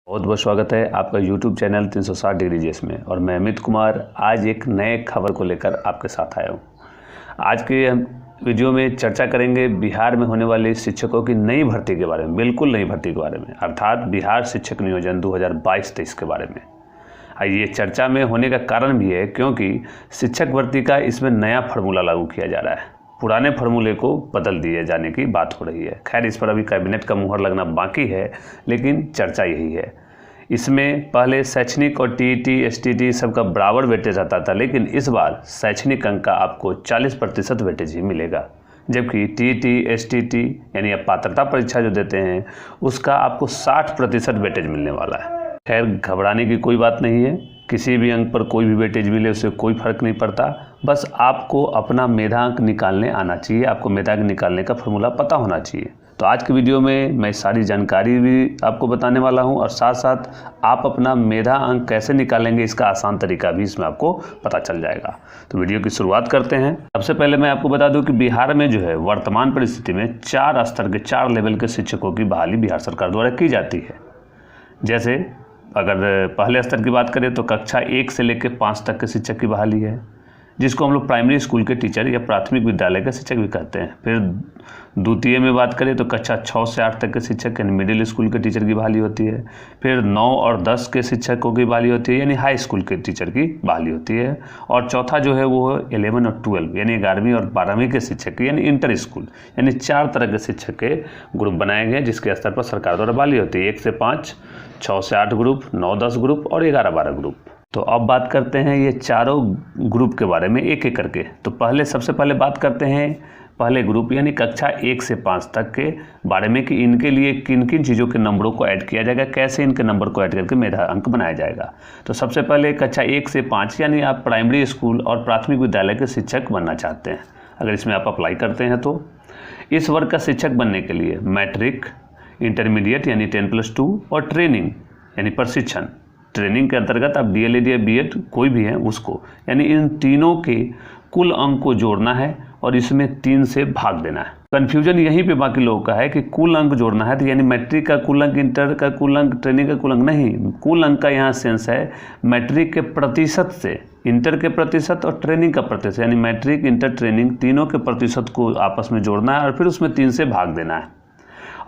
बहुत बहुत स्वागत है आपका YouTube चैनल 360 डिग्री जेस में। और मैं अमित कुमार आज एक नए खबर को लेकर आपके साथ आया हूँ। आज के हम वीडियो में चर्चा करेंगे बिहार में होने वाले शिक्षकों की नई भर्ती के बारे में, बिल्कुल नई भर्ती के बारे में, अर्थात बिहार शिक्षक नियोजन 2022-23 के बारे में। ये चर्चा में होने का कारण भी है क्योंकि शिक्षक भर्ती का इसमें नया फार्मूला लागू किया जा रहा है। पुराने फार्मूले को बदल दिए जाने की बात हो रही है। खैर, इस पर अभी कैबिनेट का मुहर लगना बाकी है, लेकिन चर्चा यही है। इसमें पहले शैक्षणिक और टीईटी, एसटीटी सबका बराबर वेटेज आता था, लेकिन इस बार शैक्षणिक अंक का आपको 40% वेटेज ही मिलेगा, जबकि टीईटी, एसटीटी यानी आप पात्रता परीक्षा जो देते हैं उसका आपको 60% वेटेज मिलने वाला है। खैर, घबराने की कोई बात नहीं है। किसी भी अंक पर कोई भी वेटेज मिले उससे कोई फर्क नहीं पड़ता। बस आपको अपना मेधांक निकालने आना चाहिए, आपको मेधांक निकालने का फॉर्मूला पता होना चाहिए। तो आज के वीडियो में मैं सारी जानकारी भी आपको बताने वाला हूं और साथ साथ आप अपना मेधा अंक कैसे निकालेंगे इसका आसान तरीका भी इसमें आपको पता चल जाएगा। तो वीडियो की शुरुआत करते हैं। सबसे पहले मैं आपको बता दूं कि बिहार में जो है वर्तमान परिस्थिति में 4 स्तर के 4 लेवल के शिक्षकों की बहाली बिहार सरकार द्वारा की जाती है। जैसे अगर पहले स्तर की बात करें तो कक्षा 1 से लेकर 5 तक के शिक्षक की बहाली है, जिसको हम लोग प्राइमरी स्कूल के टीचर या प्राथमिक विद्यालय के शिक्षक भी कहते हैं। फिर द्वितीय में बात करें तो कक्षा 6 से 8 तक के शिक्षक यानी मिडिल स्कूल के टीचर की बहाली होती है। फिर 9 और 10 के शिक्षकों की बहाली होती है, यानी हाई स्कूल के टीचर की बहाली होती है। और चौथा जो है वो 11 और 12 यानी 11वीं और 12वीं के शिक्षक यानी इंटर स्कूल, यानी 4 तरह के शिक्षक के ग्रुप बनाए गए जिसके स्तर पर सरकार द्वारा बहाली होती है। 1 से 5, 6 से 8 ग्रुप, 9-10 ग्रुप और 11-12 ग्रुप। तो अब बात करते हैं ये चारों ग्रुप के बारे में एक एक करके। तो सबसे पहले बात करते हैं पहले ग्रुप यानी कक्षा 1 से 5 तक के बारे में कि इनके लिए किन किन चीज़ों के नंबरों को ऐड किया जाएगा, कैसे इनके नंबर को ऐड करके मेधा अंक बनाया जाएगा। तो सबसे पहले कक्षा 1 से 5 यानी आप प्राइमरी स्कूल और प्राथमिक विद्यालय के शिक्षक बनना चाहते हैं। अगर इसमें आप अप्लाई करते हैं तो इस वर्ग का शिक्षक बनने के लिए मैट्रिक, इंटरमीडिएट यानी 10+2 और ट्रेनिंग यानी प्रशिक्षण, ट्रेनिंग के अंतर्गत आप डीएलएड या बीएड कोई भी है उसको, यानी इन तीनों के कुल अंक को जोड़ना है और इसमें 3 से भाग देना है। कन्फ्यूजन यहीं पे बाकी लोगों का है कि कुल अंक जोड़ना है तो यानी मैट्रिक का कुल अंक, इंटर का कुल अंक, ट्रेनिंग का कुल अंक, नहीं। कुल अंक का यहाँ सेंस है मैट्रिक के प्रतिशत से इंटर के प्रतिशत और ट्रेनिंग का प्रतिशत, यानी मैट्रिक, इंटर, ट्रेनिंग तीनों के प्रतिशत को आपस में जोड़ना है और फिर उसमें 3 से भाग देना है।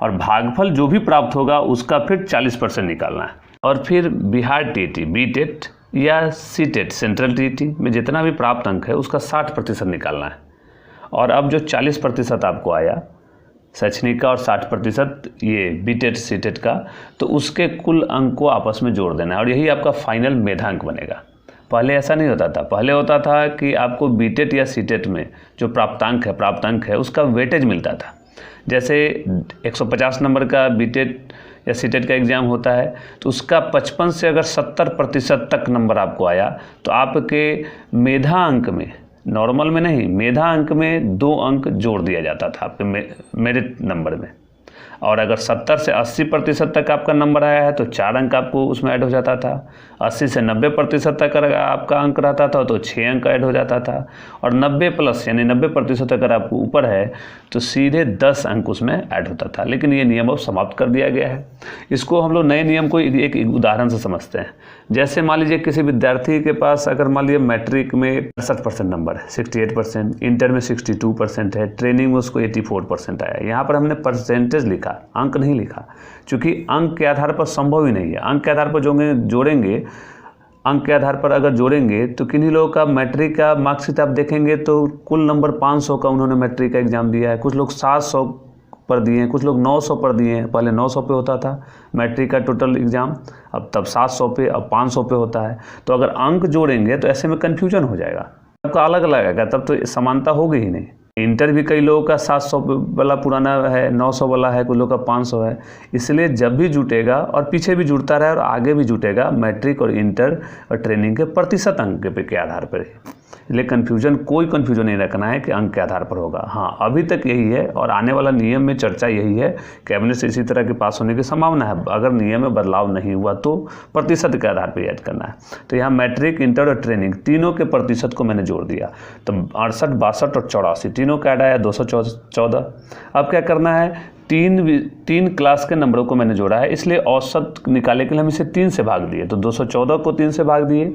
और भागफल जो भी प्राप्त होगा उसका फिर 40% निकालना है। और फिर बिहार टीटी, बीटेट या सीटेट सेंट्रल टीटी में जितना भी प्राप्त अंक है उसका 60% निकालना है। और अब जो 40% आपको आया शैक्षणिक का और 60% ये बीटेट सीटेट का, तो उसके कुल अंक को आपस में जोड़ देना है और यही आपका फाइनल मेधांक बनेगा। पहले ऐसा नहीं होता था। पहले होता था कि आपको बीटेट या सीटेट में जो प्राप्तांक है उसका वेटेज मिलता था। जैसे 150 नंबर का बीटेट या सीटेट का एग्ज़ाम होता है तो उसका 55 से अगर 70% तक नंबर आपको आया तो आपके मेधा अंक में, नॉर्मल में नहीं, मेधा अंक में 2 अंक जोड़ दिया जाता था आपके मेरिट नंबर में। और अगर 70 से 80% तक आपका नंबर आया है तो 4 अंक आपको उसमें ऐड हो जाता था। 80 से 90% तक अगर आपका अंक रहता था तो 6 अंक ऐड हो जाता था। और 90+ यानी 90% अगर आपको ऊपर है तो सीधे 10 अंक उसमें ऐड होता था। लेकिन ये नियम अब समाप्त कर दिया गया है। इसको हम लोग नए नियम को एक उदाहरण से समझते हैं। जैसे मान लीजिए किसी विद्यार्थी के पास अगर मान लीजिए मैट्रिक में 68% नंबर है, 68%, इंटर में 62% है, ट्रेनिंग में उसको 84% आया। यहाँ पर हमने परसेंटेज लिखा, अंक नहीं लिखा, क्योंकि अंक के आधार पर संभव ही नहीं है। अंक के आधार पर जोड़ेंगे, अंक के आधार पर अगर जोड़ेंगे तो किन्हीं लोगों का मैट्रिक का मार्कशीट आप देखेंगे तो कुल नंबर 500 का उन्होंने मैट्रिक का एग्ज़ाम दिया है, कुछ लोग 700 पर दिए हैं, कुछ लोग 900 पर दिए हैं। पहले 900 पे होता था मैट्रिक का टोटल एग्ज़ाम, अब तब 700 पे, अब 500 पे होता है। तो अगर अंक जोड़ेंगे तो ऐसे में कन्फ्यूजन हो जाएगा, सबका अलग अलग आएगा, तब तो समानता होगी ही नहीं। इंटर भी कई लोगों का 700 वाला पुराना है, 900 वाला है, कुछ लोगों का 500 है। इसलिए जब भी जुटेगा और पीछे भी जुड़ता रहे और आगे भी जुटेगा मैट्रिक और इंटर और ट्रेनिंग के प्रतिशत अंक के आधार पर ही। इसलिए कोई कन्फ्यूजन नहीं रखना है कि अंक के आधार पर होगा। हाँ, अभी तक यही है और आने वाला नियम में चर्चा यही है। कैबिनेट से इसी तरह के पास होने की संभावना है। अगर नियम में बदलाव नहीं हुआ तो प्रतिशत के आधार पर ऐड करना है। तो यहाँ मैट्रिक, इंटर और ट्रेनिंग तीनों के प्रतिशत को मैंने जोड़ दिया। तो 68, 62 और 84 तीनों का ऐड आया 214। अब क्या करना है, तीन क्लास के नंबरों को मैंने जोड़ा है, इसलिए औसत निकालने के लिए हम इसे 3 से भाग दिए। तो 214 को 3 से भाग दिए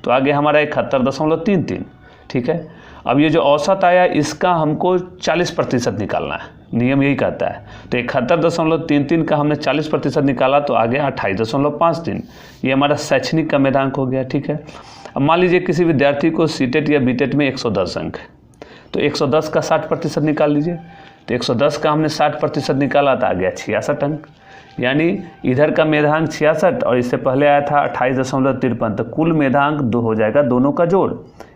तो आगे हमारा 71.33। ठीक है, अब ये जो औसत आया इसका हमको 40% निकालना है, नियम यही कहता है। तो 71.33 का हमने 40% निकाला तो आ गया 28.53। ये हमारा शैक्षणिक का मेधांक हो गया। ठीक है, अब मान लीजिए किसी विद्यार्थी को सीटेट या बीटेट में 110 अंक है, तो 110 का 60% निकाल लीजिए। तो 110 का हमने 60% निकाला तो आ गया 66 अंक, यानी इधर का मेधांक 66 और इससे पहले आया था 28.53। तो कुल मेधांक 2 हो जाएगा दोनों का जोड़,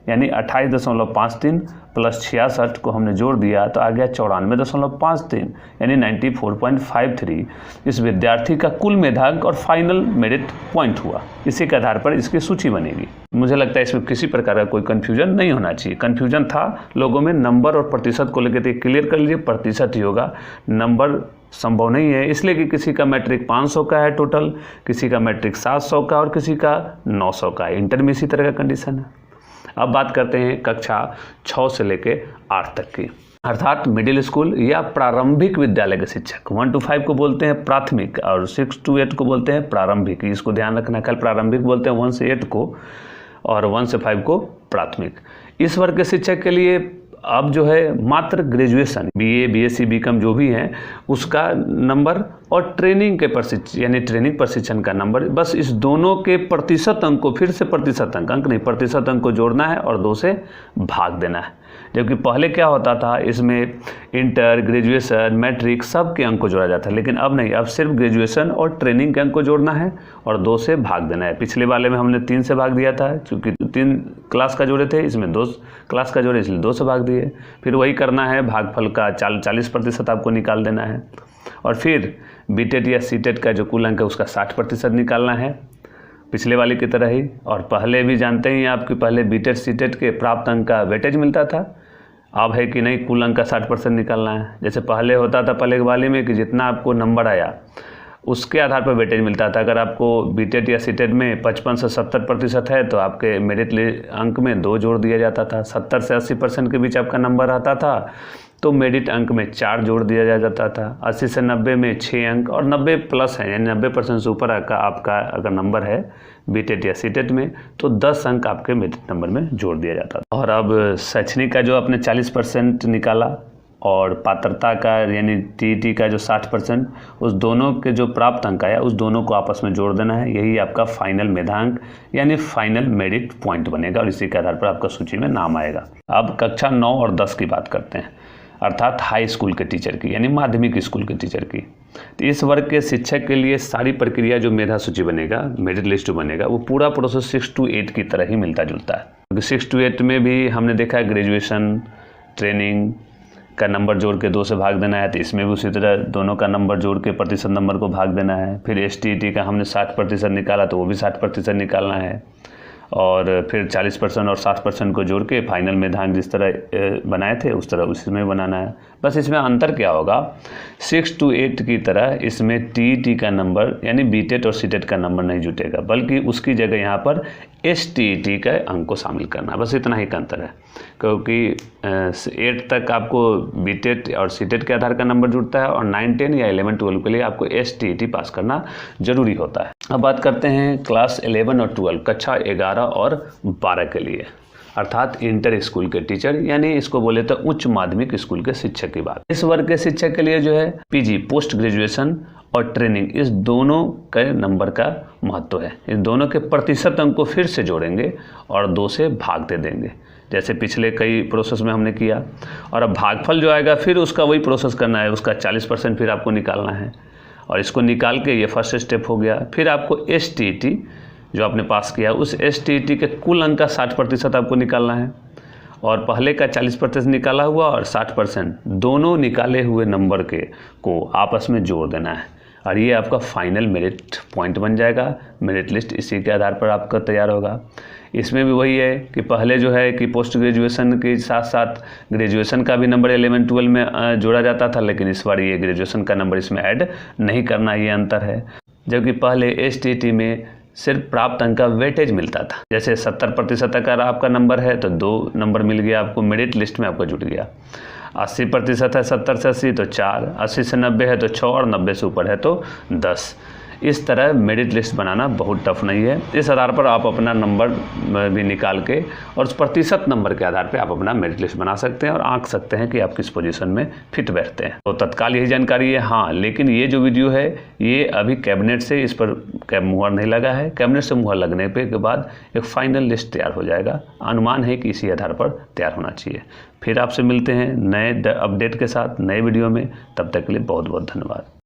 यानी 28.53 प्लस 66 को हमने जोड़ दिया तो आ गया 94.53, यानी 94.53 इस विद्यार्थी का कुल मेधांक और फाइनल मेरिट पॉइंट हुआ। इसी के आधार पर इसकी सूची बनेगी। मुझे लगता है इसमें किसी प्रकार का कोई कन्फ्यूजन नहीं होना चाहिए। कन्फ्यूजन था लोगों में नंबर और प्रतिशत को लेकर, तो क्लियर कर लीजिए प्रतिशत ही होगा, नंबर संभव नहीं है, इसलिए कि किसी का मैट्रिक 500 का है टोटल, किसी का मैट्रिक 700 का और किसी का 900 का है। इंटर में इसी तरह का कंडीशन है। अब बात करते हैं कक्षा 6 से लेके 8 तक की, अर्थात मिडिल स्कूल या प्रारंभिक विद्यालय के शिक्षक। 1 to 5 को बोलते हैं प्राथमिक और 6 to 8 को बोलते हैं प्रारंभिक। इसको ध्यान रखना, कल प्रारंभिक बोलते हैं 1 से 8 को और 1 से 5 को प्राथमिक। इस वर्ग के शिक्षक के लिए अब जो है मात्र ग्रेजुएशन, बीए, बीएससी, बीकॉम जो भी हैं उसका नंबर और ट्रेनिंग के प्रशिक्षण यानी ट्रेनिंग प्रशिक्षण का नंबर, बस इस दोनों के प्रतिशत अंक को, फिर से प्रतिशत अंक नहीं, प्रतिशत अंक को जोड़ना है और 2 से भाग देना है। जबकि पहले क्या होता था, इसमें इंटर, ग्रेजुएशन, मैट्रिक सब के अंक को जोड़ा जाता है, लेकिन अब नहीं, अब सिर्फ ग्रेजुएशन और ट्रेनिंग के अंक को जोड़ना है और 2 से भाग देना है। पिछले वाले में हमने 3 से भाग दिया था, क्योंकि 3 क्लास का जोड़े थे, इसमें 2 क्लास का जोड़े इसलिए 2 से भाग दिए। फिर वही करना है, भागफल का 40% आपको निकाल देना है और फिर बीटेट या सीटेट का जो कुल अंक है उसका 60% निकालना है, पिछले वाले की तरह ही। और पहले भी जानते ही आपके, पहले बीटेट सीटेट के प्राप्त अंक का वेटेज मिलता था, अब है कि नहीं कुल अंक का 60% निकालना है। जैसे पहले होता था पहले वाले में कि जितना आपको नंबर आया उसके आधार पर वेटेज मिलता था। अगर आपको बीटेट या सीटेट में 55 से 70% है तो आपके मेरिट अंक में 2 जोड़ दिया जाता था। 70 से 80% के बीच आपका नंबर आता था तो मेरिट अंक में 4 जोड़ दिया जाता था। 80 से 90 में 6 अंक और 90 प्लस है, यानी 90% से ऊपर आपका अगर नंबर है बीटेट या सीटेट में तो 10 अंक आपके मेरिट नंबर में जोड़ दिया जाता था। और अब शैक्षणिक का जो आपने 40% निकाला और पात्रता का यानी टीईटी का जो 60%, उस दोनों के जो प्राप्त अंक आया उस दोनों को आपस में जोड़ देना है। यही आपका फाइनल मेधांक यानी फाइनल मेरिट पॉइंट बनेगा और इसी के आधार पर आपका सूची में नाम आएगा। अब कक्षा 9 और 10 की बात करते हैं, अर्थात हाई स्कूल के टीचर की यानी माध्यमिक स्कूल के टीचर की। तो इस वर्ग के शिक्षक के लिए सारी प्रक्रिया जो मेधा सूची बनेगा, मेरिट लिस्ट बनेगा, वो पूरा प्रोसेस 6 to 8 की तरह ही मिलता जुलता है। क्योंकि 6 to 8 में भी हमने देखा है ग्रेजुएशन, ट्रेनिंग का नंबर जोड़ के 2 से भाग देना है, तो इसमें भी उसी तरह दोनों का नंबर जोड़ के प्रतिशत नंबर को भाग देना है। फिर एसटीईटी का हमने 60% निकाला तो वो भी 60% निकालना है और फिर 40% और 60% को जोड़ के फाइनल मेधांक जिस तरह बनाए थे उस तरह उसमें बनाना है। बस इसमें अंतर क्या होगा, 6 to 8 की तरह इसमें टीईटी का नंबर यानी बीटेट और सीटेट का नंबर नहीं जुटेगा, बल्कि उसकी जगह यहाँ पर एसटीईटी का अंक को शामिल करना, बस इतना ही का अंतर है। क्योंकि 8 तक आपको बीटेट और सीटेट के आधार का नंबर जुड़ता है और 9, 10 या 11, 12 के लिए आपको एसटीईटी पास करना जरूरी होता है। अब बात करते हैं क्लास 11 और 12 कक्षा 11 और 12 के लिए, अर्थात इंटर स्कूल के टीचर यानी इसको बोले तो उच्च माध्यमिक स्कूल के शिक्षक की बात। इस वर्ग के शिक्षक के लिए जो है पीजी, पोस्ट ग्रेजुएशन और ट्रेनिंग, इस दोनों के नंबर का महत्व है। इस दोनों के प्रतिशत अंक को फिर से जोड़ेंगे और 2 से भाग दे देंगे, जैसे पिछले कई प्रोसेस में हमने किया। और अब भागफल जो आएगा फिर उसका वही प्रोसेस करना है, उसका 40% फिर आपको निकालना है और इसको निकाल के ये फर्स्ट स्टेप हो गया। फिर आपको एसटीईटी जो आपने पास किया उस एसटीईटी के कुल अंक का 60% आपको निकालना है और पहले का 40% निकाला हुआ और 60% दोनों निकाले हुए नंबर के को आपस में जोड़ देना है और ये आपका फाइनल मेरिट पॉइंट बन जाएगा। मेरिट लिस्ट इसी के आधार पर आपका तैयार होगा। इसमें भी वही है कि पहले जो है कि पोस्ट ग्रेजुएशन के साथ साथ ग्रेजुएशन का भी नंबर 11, 12 में जोड़ा जाता था, लेकिन इस बार ये ग्रेजुएशन का नंबर इसमें ऐड नहीं करना, ये अंतर है। जबकि पहले एसटीईटी में सिर्फ प्राप्त अंक का वेटेज मिलता था, जैसे 70% अगर आपका नंबर है तो 2 नंबर मिल गया आपको, मेरिट लिस्ट में आपका जुट गया। 80% है 70 से 80 तो 4, 80 से 90 है तो 6 और 90 से ऊपर है तो 10। इस तरह मेरिट लिस्ट बनाना बहुत टफ नहीं है। इस आधार पर आप अपना नंबर भी निकाल के और उस प्रतिशत नंबर के आधार पे आप अपना मेरिट लिस्ट बना सकते हैं और आंक सकते हैं कि आप किस पोजीशन में फिट बैठते हैं। तो तत्काल यही जानकारी है। हाँ, लेकिन ये जो वीडियो है ये अभी कैबिनेट से इस पर मुहर नहीं लगा है। कैबिनेट से मुहर लगने के बाद एक फाइनल लिस्ट तैयार हो जाएगा। अनुमान है कि इसी आधार पर तैयार होना चाहिए। फिर आपसे मिलते हैं नए अपडेट के साथ नए वीडियो में। तब तक के लिए बहुत बहुत धन्यवाद।